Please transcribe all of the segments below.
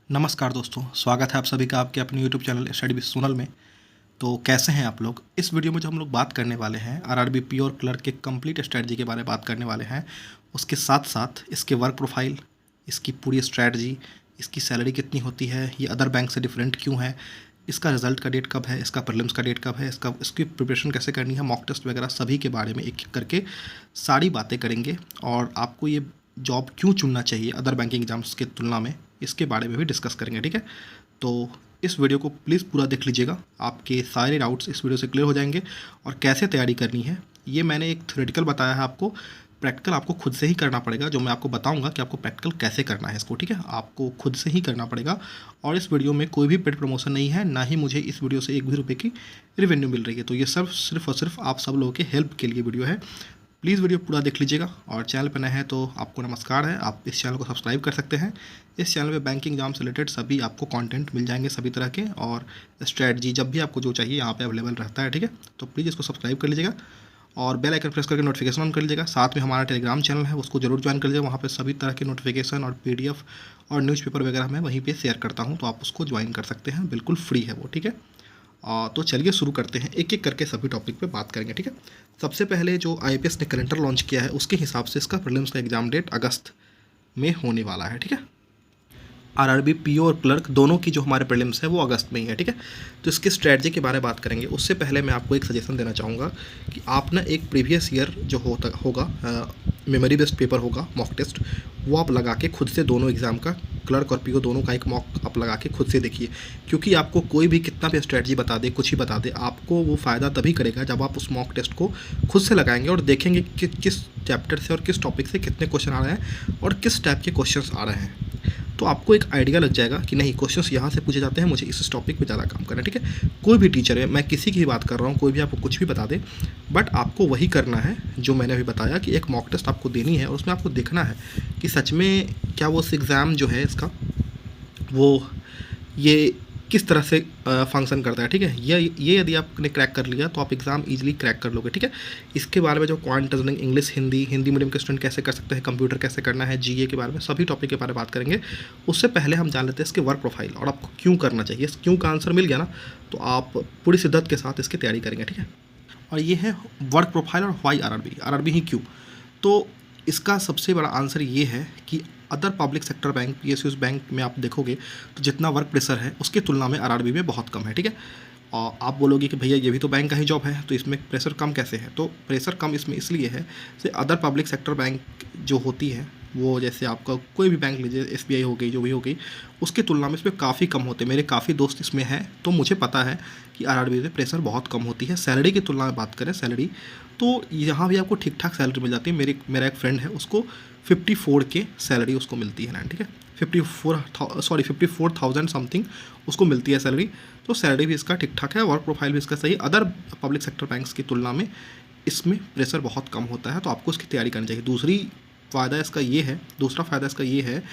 नमस्कार दोस्तों, स्वागत है आप सभी का आपके अपने YouTube channel study with Sonal में। तो कैसे हैं आप लोग। इस वीडियो में जो हम लोग बात करने वाले हैं आरआरबी प्योर क्लर्क के कंप्लीट स्ट्रैटेजी के बारे में बात करने वाले हैं। उसके साथ साथ इसके वर्क प्रोफाइल, इसकी पूरी स्ट्रैटेजी, इसकी सैलरी कितनी होती है, ये अदर बैंक से डिफरेंट क्यों है, इसका रिजल्ट का डेट कब है, इसका प्रीलिम्स का डेट कब है, इसकी प्रिपरेशन कैसे करनी है, मॉक टेस्ट वगैरह सभी के बारे में एक एक करके सारी बातें करेंगे। और आपको ये जॉब क्यों चुनना चाहिए अदर बैंकिंग एग्जाम्स के तुलना में, इसके बारे में भी डिस्कस करेंगे। ठीक है, तो इस वीडियो को प्लीज़ पूरा देख लीजिएगा, आपके सारे डाउट्स इस वीडियो से क्लियर हो जाएंगे। और कैसे तैयारी करनी है, ये मैंने एक थ्योरेटिकल बताया है आपको, प्रैक्टिकल आपको खुद से ही करना पड़ेगा। जो मैं आपको बताऊंगा कि आपको प्रैक्टिकल कैसे करना है इसको, ठीक है, आपको खुद से ही करना पड़ेगा। और इस वीडियो में कोई भी पेड प्रमोशन नहीं है, ना ही मुझे इस वीडियो से एक भी रुपये की रेवेन्यू मिल रही है। तो ये सब सिर्फ और सिर्फ आप सब लोगों के हेल्प के लिए वीडियो है। प्लीज़ वीडियो पूरा देख लीजिएगा। और चैनल पर नए हैं तो आपको नमस्कार है, आप इस चैनल को सब्सक्राइब कर सकते हैं। इस चैनल पे बैंकिंग एग्जाम से रिलेटेड सभी आपको कंटेंट मिल जाएंगे सभी तरह के, और स्ट्रैटेजी जब भी आपको जो चाहिए यहाँ पे अवेलेबल रहता है। ठीक है, तो प्लीज़ इसको सब्सक्राइब कर लीजिएगा और बेल आइकन प्रेस करके नोटिफिकेशन ऑन कर लीजिएगा। साथ में हमारा टेलीग्राम चैनल है, उसको जरूर ज्वाइन कर लीजिएगा। वहाँ पे सभी तरह के नोटिफिकेशन और PDF और न्यूज़पेपर वगैरह मैं वहीं पे शेयर करता हूँ, तो आप उसको ज्वाइन कर सकते हैं, बिल्कुल फ्री है वो। ठीक है, तो चलिए शुरू करते हैं, एक एक करके सभी टॉपिक पे बात करेंगे। ठीक है, सबसे पहले जो IAPS ने कैलेंडर लॉन्च किया है उसके हिसाब से इसका प्रीलिम्स का एग्जाम डेट अगस्त में होने वाला है। ठीक है, आरआरबी पीओ और क्लर्क दोनों की जो हमारे प्रीलिम्स है वो अगस्त में ही है। ठीक है, तो इसकी स्ट्रैटेजी के बारे में बात करेंगे। उससे पहले मैं आपको एक सजेशन देना चाहूँगा कि आप ना एक प्रीवियस ईयर जो होगा मेमोरी बेस्ड पेपर होगा, मॉक टेस्ट, वो आप लगा के खुद से दोनों एग्ज़ाम का, क्लर्क और पीओ दोनों का एक मॉक आप लगा के खुद से देखिए। क्योंकि आपको कोई भी कितना भी स्ट्रैटेजी बता दे, कुछ ही बता दे, आपको वो फ़ायदा तभी करेगा जब आप उस मॉक टेस्ट को खुद से लगाएंगे और देखेंगे कि किस चैप्टर से और किस टॉपिक से कितने क्वेश्चन आ रहे हैं और किस टाइप के क्वेश्चन आ रहे हैं। तो आपको एक आइडिया लग जाएगा कि नहीं, क्वेश्चंस यहाँ से पूछे जाते हैं, मुझे इस टॉपिक पे ज़्यादा काम करना है। ठीक है, कोई भी टीचर है, मैं किसी की बात कर रहा हूँ, कोई भी आपको कुछ भी बता दे, बट आपको वही करना है जो मैंने अभी बताया कि एक मॉक टेस्ट आपको देनी है और उसमें आपको देखना है कि सच में क्या वो एग्ज़ाम जो है इसका वो ये किस तरह से फंक्शन करता है। ठीक है, ये यदि आपने क्रैक कर लिया तो आप एग्ज़ाम इजीली क्रैक कर लोगे। ठीक है, इसके बारे में जो quant reasoning, English, Hindi medium के स्टूडेंट कैसे कर सकते हैं, कंप्यूटर कैसे करना है, GA के बारे में सभी टॉपिक के बारे में बात करेंगे। उससे पहले हम जान लेते हैं इसके वर्क प्रोफाइल और आपको क्यों करना चाहिए। इस क्यों का आंसर मिल गया ना, तो आप पूरी शिद्दत के साथ इसकी तैयारी करेंगे। ठीक है, और ये है वर्क प्रोफाइल और वाई आरआरबी ही क्यों। तो इसका सबसे बड़ा आंसर ये है कि other public sector bank, PSUs bank में आप देखोगे तो जितना वर्क प्रेशर है उसकी तुलना में आरआरबी में बहुत कम है। ठीक है, और आप बोलोगे कि भैया ये भी तो बैंक का ही जॉब है, तो इसमें प्रेशर कम कैसे है। तो प्रेशर कम इसमें इसलिए है कि अदर पब्लिक सेक्टर बैंक जो होती है वो, जैसे आपका कोई भी बैंक लीजिए, SBI हो गई, जो भी हो गई, उसकी तुलना में इसमें काफ़ी कम होते हैं। मेरे काफ़ी दोस्त इसमें हैं, तो मुझे पता है कि आरआरबी में प्रेशर बहुत कम होती है। सैलरी की तुलना में बात करें, सैलरी तो यहाँ भी आपको ठीक ठाक सैलरी मिल जाती है। मेरा एक फ्रेंड है, उसको 54 के सैलरी उसको मिलती है ना। ठीक है, 54,000 समथिंग उसको मिलती है सैलरी। तो सैलरी भी इसका ठीक ठाक है, वर्क प्रोफाइल भी इसका सही। अदर पब्लिक सेक्टर बैंक्स की तुलना में इसमें प्रेशर बहुत कम होता है, तो आपको इसकी तैयारी करनी चाहिए। दूसरा फ़ायदा इसका ये है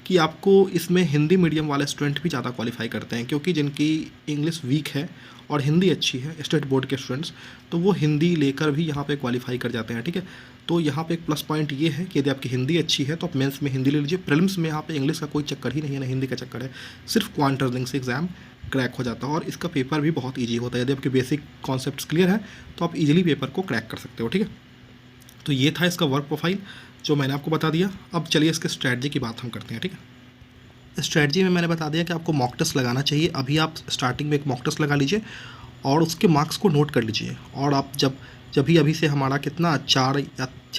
कि आपको इसमें हिंदी मीडियम वाले स्टूडेंट भी ज़्यादा क्वालिफाई करते हैं, क्योंकि जिनकी इंग्लिश वीक है और हिंदी अच्छी है, स्टेट बोर्ड के स्टूडेंट्स, तो वो हिंदी लेकर भी यहाँ पे क्वालिफाई कर जाते हैं। ठीक है, तो यहाँ पे एक प्लस पॉइंट ये है कि यदि आपकी हिंदी अच्छी है तो आप मेंस में हिंदी ले लीजिए। प्रीलिम्स में यहाँ पे इंग्लिश का कोई चक्कर ही नहीं है, ना हिंदी का चक्कर है, सिर्फ क्वांट रीजनिंग से एग्जाम क्रैक हो जाता है। और इसका पेपर भी बहुत ईजी होता है, यदि आपके बेसिक कॉन्सेप्ट्स क्लियर है तो आप इजीली पेपर को क्रैक कर सकते हो। ठीक है, तो ये था इसका वर्क प्रोफाइल जो मैंने आपको बता दिया। अब चलिए इसके स्ट्रैटेजी की बात हम करते हैं। ठीक है, स्ट्रैटेजी में मैंने बता दिया कि आपको मॉक टेस्ट लगाना चाहिए। अभी आप स्टार्टिंग में एक मॉक टेस्ट लगा लीजिए और उसके मार्क्स को नोट कर लीजिए। और आप जब अभी से हमारा कितना 4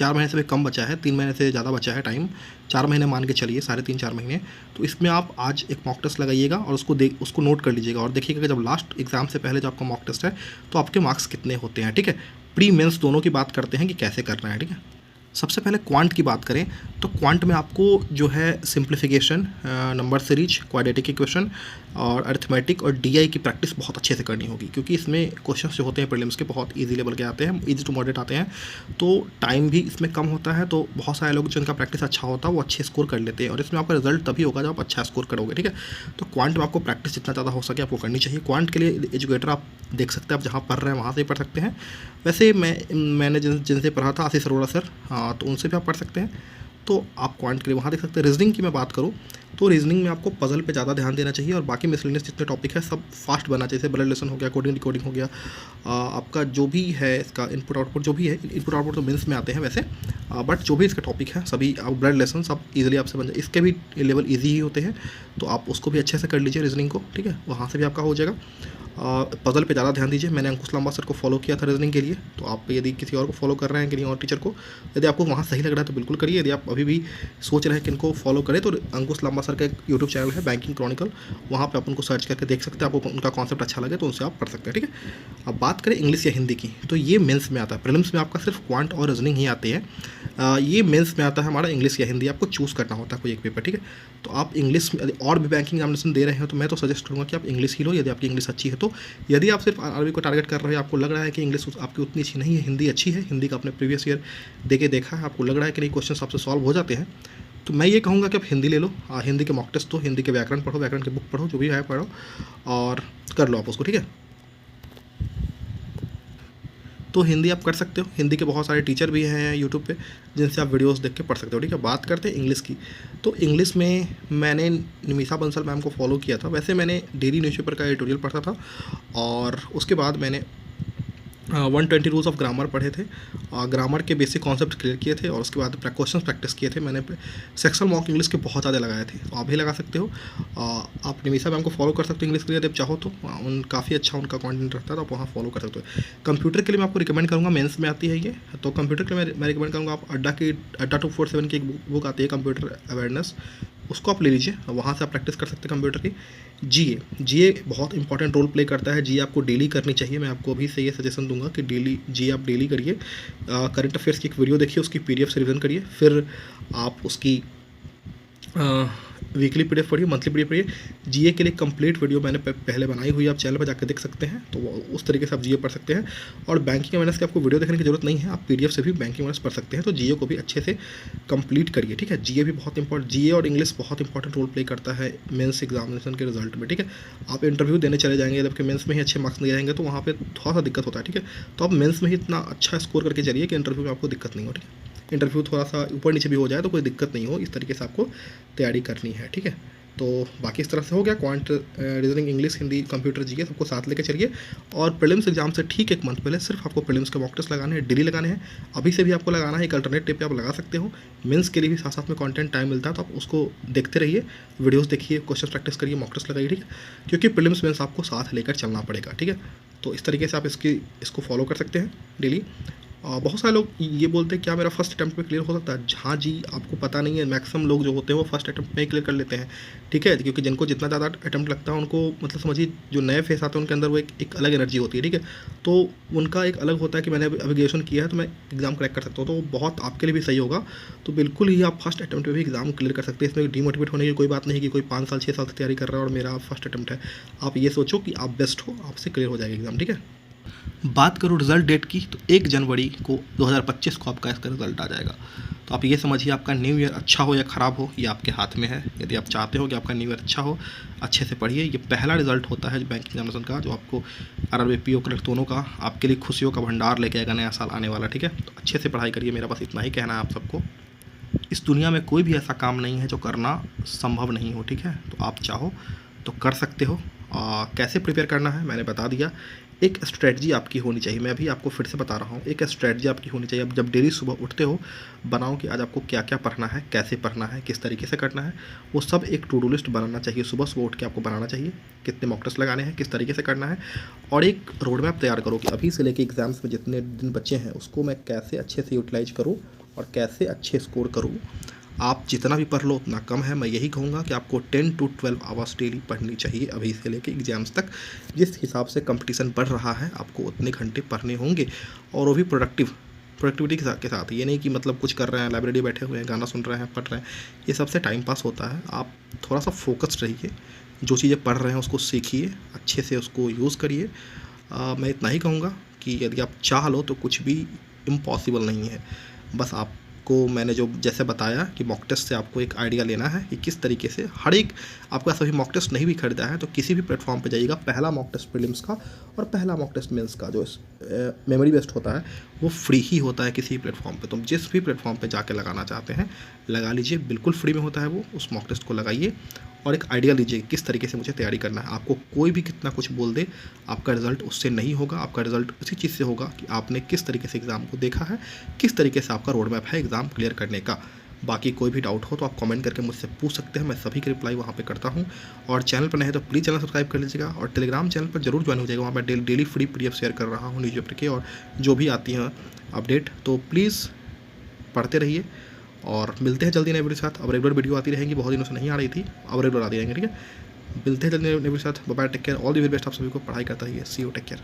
महीने से भी कम बचा है, 3 महीने से ज़्यादा बचा है टाइम, 4 महीने मान के चलिए, 3.5-4 महीने, तो इसमें आप आज एक मॉक टेस्ट लगाइएगा और उसको नोट कर लीजिएगा और देखिएगा कि जब लास्ट एग्जाम से पहले जो आपका मॉक टेस्ट है तो आपके मार्क्स कितने होते हैं। ठीक है, प्री मेंस दोनों की बात करते हैं कि कैसे करना है। ठीक है, सबसे पहले क्वांट की बात करें तो क्वांट में आपको जो है simplification, number series, quadratic equation और अरिथमेटिक और DI की प्रैक्टिस बहुत अच्छे से करनी होगी, क्योंकि इसमें क्वेश्चंस जो होते हैं प्रीलिम्स के बहुत इजी लेवल के आते हैं, इजी टू मॉडरेट आते हैं, तो टाइम भी इसमें कम होता है। तो बहुत सारे लोग जिनका प्रैक्टिस अच्छा होता है वो अच्छे स्कोर कर लेते हैं और इसमें आपका रिजल्ट तभी होगा जब आप अच्छा स्कोर करोगे। ठीक है, तो क्वांट में आपको प्रैक्टिस जितना ज़्यादा हो सके आपको करनी चाहिए। क्वांट के लिए एजुकेटर आप देख सकते हैं, आप जहाँ पढ़ रहे हैं वहाँ से ही पढ़ सकते हैं। वैसे मैंने जिनसे पढ़ा था, आशीष अरोड़ा सर, तो उनसे भी आप पढ़ सकते हैं। तो आप क्वांट के लिए वहाँ देख सकते हैं। रीजनिंग की मैं बात करूँ तो रीजनिंग में आपको पजल पे ज़्यादा ध्यान देना चाहिए और बाकी मिसलेनियस जितने टॉपिक है सब फास्ट बनना चाहिए, जैसे ब्लड रिलेशन हो गया, कोडिंग डिकोडिंग हो गया, आपका जो भी है इसका इनपुट आउटपुट जो भी है, इनपुट आउटपुट तो मेंस में आते हैं वैसे, बट जो भी इसका टॉपिक है सभी ब्लड रिलेशन सब ईजिली आपसे बन जाए। इसके भी लेवल ईजी ही होते हैं, तो आप उसको भी अच्छे से कर लीजिए रीजनिंग को, ठीक है, वहाँ से भी आपका हो जाएगा। पजल पे ज़्यादा ध्यान दीजिए। मैंने अंकुश लांबा सर को फॉलो किया था रीजनिंग के लिए, तो आप यदि किसी और को फॉलो कर रहे हैं, किसी और टीचर को, यदि आपको वहाँ सही लग रहा है तो बिल्कुल करिए। यदि आप अभी भी सोच रहे हैं कि इनको फॉलो करें तो अंकुश लांबा सर का एक यूट्यूब चैनल है बैंकिंग क्रॉनिकल, वहाँ पर आप उनको सर्च करके देख सकते हैं, आपको उनका कॉन्सेप्ट अच्छा लगे तो उनसे आप पढ़ सकते हैं, ठीक है। अब बात करें इंग्लिश या हिंदी की, तो ये मेंस में आता है। प्रीलिम्स में आपका सिर्फ क्वांट और रीजनिंग ही आते हैं, ये मेंस में आता है हमारा इंग्लिश या हिंदी, आपको चूज़ करना होता है कोई एक पेपर, ठीक है। तो आप इंग्लिश में और भी बैंकिंग एग्जामिनेशन दे रहे हैं तो मैं तो सजेस्ट करूँगा कि आप इंग्लिश ही लो, यदि आपकी इंग्लिश अच्छी है तो। यदि आप सिर्फ आरआरबी को टारगेट कर रहे हैं, आपको लग रहा है कि इंग्लिश आपकी उतनी अच्छी नहीं है, हिंदी अच्छी है, हिंदी का आपने प्रीवियस ईयर देखा है, आपको लग रहा है कि नहीं क्वेश्चन आपसे सॉल्व हो जाते हैं, तो मैं ये कहूँगा कि आप हिंदी ले लो, हिंदी के मॉक टेस्ट दो, हिंदी के व्याकरण पढ़ो, व्याकरण के बुक पढ़ो, जो भी है पढ़ो और कर लो आप उसको, ठीक है। तो हिंदी आप कर सकते हो, हिंदी के बहुत सारे टीचर भी हैं यूट्यूब पे जिनसे आप वीडियोस देख के पढ़ सकते हो, ठीक है। बात करते हैं इंग्लिश की, तो इंग्लिश में मैंने निमिषा बंसल मैम को फॉलो किया था। वैसे मैंने डेली न्यूज़पेपर का एडिटोरियल पढ़ा था और उसके बाद मैंने 120 रूल्स ऑफ ग्रामर पढ़े थे, ग्रामर के बेसिक कॉन्सेप्ट क्लियर किए थे और उसके बाद क्वेश्चंस प्रैक्टिस किए थे। मैंने सेक्शनल मॉक इंग्लिश के बहुत ज़्यादा लगाए थे, तो आप भी लगा सकते हो। आप निमिषा मैम को फॉलो कर सकते हो इंग्लिश के लिए, जब चाहो तो उन काफ़ी अच्छा उनका कंटेंट रहता है, तो आप वहाँ फॉलो कर सकते हो। कंप्यूटर के लिए मैं आपको रिकमेंड करूँगा, मेंस में आती है ये, तो कंप्यूटर के लिए मैं रिकमेंड करूँगा आप अड्डा 247 की एक बुक आती है कंप्यूटर अवेयरनेस, उसको आप ले लीजिए, वहाँ से आप प्रैक्टिस कर सकते हैं कंप्यूटर की। जीए बहुत इंपॉर्टेंट रोल प्ले करता है, जीए आपको डेली करनी चाहिए। मैं आपको अभी से ये सजेशन दूंगा कि जीए आप डेली करिए। करंट अफेयर्स की एक वीडियो देखिए, उसकी पीडीएफ से रिवीजन करिए, फिर आप उसकी वीकली पीडीएफ पढ़िए, मंथली पीडीएफ पढ़िए। जीए के लिए कंप्लीट वीडियो मैंने पहले बनाई हुई है, आप चैनल पर जाकर देख सकते हैं, तो उस तरीके से आप जीए पढ़ सकते हैं। और बैंकिंग अवेयरनेस की आपको वीडियो देखने की जरूरत नहीं है, आप पीडीएफ से भी बैंकिंग अवेयरनेस पढ़ सकते हैं। तो जीए को भी अच्छे से कंप्लीट करिए, ठीक है। जीए भी बहुत इंपॉर्टेंट, जीए और इंग्लिश बहुत इंपॉर्टेंट रोल प्ले करता है मेंस एग्जामिनेशन के रिजल्ट में, ठीक है। आप इंटरव्यू देने चले जाएंगे, जबकि मेंस में ही अच्छे मार्क्स नहीं जाएंगे तो वहाँ पर थोड़ा सा दिक्कत होता है, ठीक है। तो आप मेंस में ही इतना अच्छा स्कोर करके चलिए कि इंटरव्यू में आपको दिक्कत नहीं हो, ठीक है। इंटरव्यू थोड़ा सा ऊपर नीचे भी हो जाए तो कोई दिक्कत नहीं हो, इस तरीके से आपको तैयारी करनी है, ठीक है। तो बाकी इस तरह से हो गया, quant, reasoning, English, Hindi, computer, GK सबको साथ लेके चलिए। और प्रीलिम्स एग्जाम से ठीक एक मंथ पहले सिर्फ आपको प्रीलिम्स के मॉक टेस्ट लगाने हैं, डेली लगाने हैं। अभी से भी आपको लगाना है, एक अल्टरनेट पे आप लगा सकते हो। मेंस के लिए भी साथ साथ में कंटेंट टाइम मिलता है, तो आप उसको देखते रहिए, वीडियोस देखिए, क्वेश्चन प्रैक्टिस करिए, मॉक टेस्ट लगाइए, ठीक है। क्योंकि प्रीलिम्स मेंस आपको साथ लेकर चलना पड़ेगा, ठीक है। तो इस तरीके से आप इसको फॉलो कर सकते हैं डेली। बहुत सारे लोग ये बोलते हैं क्या मेरा फर्स्ट अटैम्प्ट में क्लियर हो सकता है। हाँ जी, आपको पता नहीं है, मैक्सिमम लोग जो होते हैं वो फर्स्ट अटैम्प्ट में ही क्लियर कर लेते हैं, ठीक है। क्योंकि जिनको जितना ज़्यादा अटैम्प्ट लगता है उनको, मतलब समझिए जो नए फेस आते हैं उनके अंदर वो एक अलग एनर्जी होती है, ठीक है। तो उनका एक अलग होता है कि मैंने अभी ग्रेजुएशन किया है तो मैं एग्जाम क्रैक कर सकता हूँ, तो वो बहुत आपके लिए भी सही होगा। तो बिल्कुल ही आप फर्स्ट अटैम्प्ट में भी एग्जाम क्लियर कर सकते हैं, इसमें डीमोटिवेट होने की कोई बात नहीं कि कोई 5 साल 6 साल से तैयारी कर रहा है और मेरा फर्स्ट अटैम्प्ट है। आप ये सोचो कि आप बेस्ट हो, आपसे क्लियर हो जाएगा एग्जाम, ठीक है। बात करूँ रिज़ल्ट डेट की, तो 1 जनवरी को 2025 को आपका इसका रिज़ल्ट आ जाएगा। तो आप ये समझिए, आपका न्यू ईयर अच्छा हो या ख़राब हो ये आपके हाथ में है। यदि आप चाहते हो कि आपका न्यू ईयर अच्छा हो, अच्छे से पढ़िए। ये पहला रिज़ल्ट होता है बैंकिंग एग्जामिनेशन का, जो आपको आरआरबी पीओ क्लर्क दोनों का आपके लिए खुशियों का भंडार लेके आएगा नया साल आने वाला, ठीक है। तो अच्छे से पढ़ाई करिए, मेरा बस इतना ही कहना है आप सबको। इस दुनिया में कोई भी ऐसा काम नहीं है जो करना संभव नहीं हो, ठीक है। तो आप चाहो तो कर सकते हो। कैसे प्रिपेयर करना है मैंने बता दिया। एक स्ट्रेटजी आपकी होनी चाहिए, मैं भी आपको फिर से बता रहा हूँ, एक स्ट्रेटजी आपकी होनी चाहिए। अब जब डेली सुबह उठते हो, बनाओ कि आज आपको क्या क्या पढ़ना है, कैसे पढ़ना है, किस तरीके से करना है, वो सब एक टू डू लिस्ट बनाना चाहिए। सुबह सुबह उठ के आपको बनाना चाहिए कितने मॉक टेस्ट लगाने हैं, किस तरीके से करना है, और एक रोड मैप तैयार करो कि अभी से लेके एग्जाम्स में जितने दिन बचे हैं उसको मैं कैसे अच्छे से यूटिलाइज करूँ और कैसे अच्छे स्कोर करूँ। आप जितना भी पढ़ लो उतना कम है। मैं यही कहूँगा कि आपको 10 to 12 आवर्स डेली पढ़नी चाहिए अभी से लेके एग्जाम्स तक। जिस हिसाब से कंपटीशन बढ़ रहा है आपको उतने घंटे पढ़ने होंगे, और वो भी प्रोडक्टिविटी के साथ। ये नहीं कि मतलब कुछ कर रहे हैं, लाइब्रेरी बैठे हुए हैं, गाना सुन रहे हैं, पढ़ रहे हैं, ये सबसे टाइम पास होता है। आप थोड़ा सा फोकस्ड रहिए, जो चीज़ें पढ़ रहे हैं उसको सीखिए, अच्छे से उसको यूज़ करिए। मैं इतना ही कहूँगा कि यदि आप चाह लो तो कुछ भी इम्पॉसिबल नहीं है, बस आप आपको मैंने जो जैसे बताया कि मॉक टेस्ट से आपको एक आइडिया लेना है कि किस तरीके से हर एक, आपको ऐसा भी मॉक टेस्ट नहीं भी खरीदा है तो किसी भी प्लेटफॉर्म पे जाइएगा, पहला मॉक टेस्ट प्रीलिम्स का और पहला मॉक टेस्ट मेंस का जो मेमोरी बेस्ड होता है वो फ्री ही होता है किसी भी प्लेटफॉर्म पे। तुम जिस भी प्लेटफॉर्म पे जाके लगाना चाहते हैं लगा लीजिए, बिल्कुल फ्री में होता है वो। उस मॉक टेस्ट को लगाइए और एक आइडिया लीजिए किस तरीके से मुझे तैयारी करना है। आपको कोई भी कितना कुछ बोल दे, आपका रिजल्ट उससे नहीं होगा। आपका रिजल्ट उसी चीज़ से होगा कि आपने किस तरीके से एग्ज़ाम को देखा है, किस तरीके से आपका रोड मैप है एग्ज़ाम क्लियर करने का। बाकी कोई भी डाउट हो तो आप कमेंट करके मुझसे पूछ सकते हैं, मैं सभी की रिप्लाई वहाँ पे करता हूँ। और चैनल पर नहीं है तो प्लीज़ चैनल सब्सक्राइब कर लीजिएगा और टेलीग्राम चैनल पर जरूर ज्वाइन हो जाएगा। वहाँ पर डेली फ्री PDF शेयर कर रहा हूँ न्यूज़पेपर के, और जो भी आती हैं अपडेट, तो प्लीज़ पढ़ते रहिए। और मिलते हैं जल्दी नए वीडियो के साथ। अब रेगुलर वीडियो आती रहेंगी, बहुत दिनों से नहीं आ रही थी, अब रेगुलर आती रहेंगे, ठीक है। मिलते हैं जल्दी नए वीडियो के साथ। Bye bye, take care, all the very best आप सभी को। पढ़ाई करता रहिए, सी यू, टेक केयर।